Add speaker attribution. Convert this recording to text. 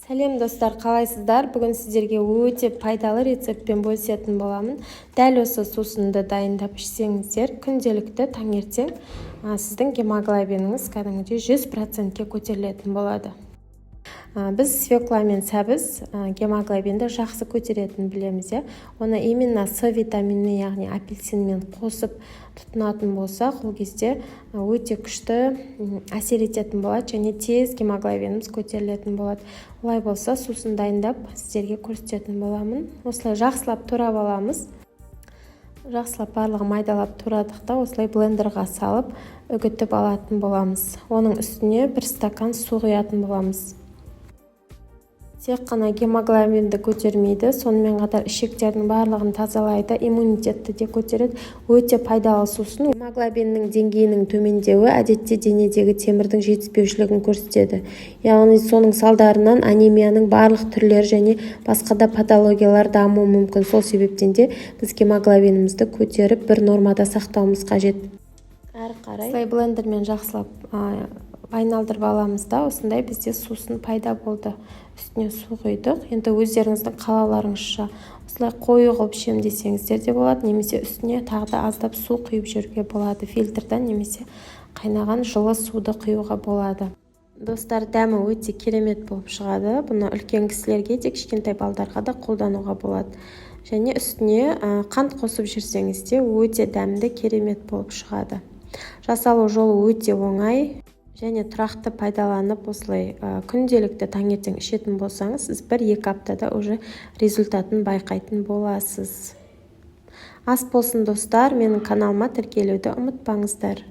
Speaker 1: Сәлем достар, қалайсыздар? Бүгін сіздерге өте пайдалы рецептпен бөлісетін боламын. Дәл осы сусынды дайындап ішсеңіздер, күнделікті таңертең сіздің гемоглобиніңіз кәдімгідей 100%-ке көтерілетін болады. Біз свекла мен сәбіз гемоглобинді жақсы көтеретінін білеміз. Оны именно С витамині, яғни апельсинмен қосып тұтынатын болсақ, ол кезде өте күшті әсер ететін болады және тез гемоглобиніміз көтерілетін болады. Олай болса, сусын дайындап сіздерге көрсететін боламын. Осылай жақсылап турап аламыз. Жақсылап барлығын майдалап турадық та, осылай блендерға салып үгітіп алатын боламыз. Оның үстіне 1 стакан су құятын боламыз. Тек қана гемоглобинді көтермейді, сонымен қатар ішектердің барлығын тазалайды, иммунитетті де көтереді. Өте пайдалы сусын. Гемоглобиннің деңгейінің төмендеуі әдетте денедегі темірдің жетіспеушілігін көрсетеді. Яғни соның салдарынан анемияның барлық түрлері және басқа да патологиялар дамуы мүмкін. Сол себептен де біз гемоглобинімізді көтеріп бір нормада сақтауымыз қажет. Әрі қарай осылай блендермен жақсылап айналдырып аламыз да, осындай бізде сусын пайда болды. Үстіне су құйдық. Енді өздеріңіздің қалауларыңызша осылай қою қылып ішем десеңіздер де болады, немесе үстіне тағы да аздап су құйып жүруге болады. Фильтрдан немесе қайнаған жылы суды құюға болады. Достар, дәмі өте керемет болып шығады. Бұны үлкен кісілерге де, кішкентай балдарға да қолдануға болады. Және үстіне қант қосып жүрсеңіз де өте дәмді, керемет болып шығады. Жасалу жолы өте оңай. Және тұрақты пайдаланып, осылай күнделікті таңертең ішетін болсаңыз, сіз 1-2 аптада уже результатын байқайтын боласыз. Ас болсын достар, менің каналыма тіркелуді ұмытпаңыздар.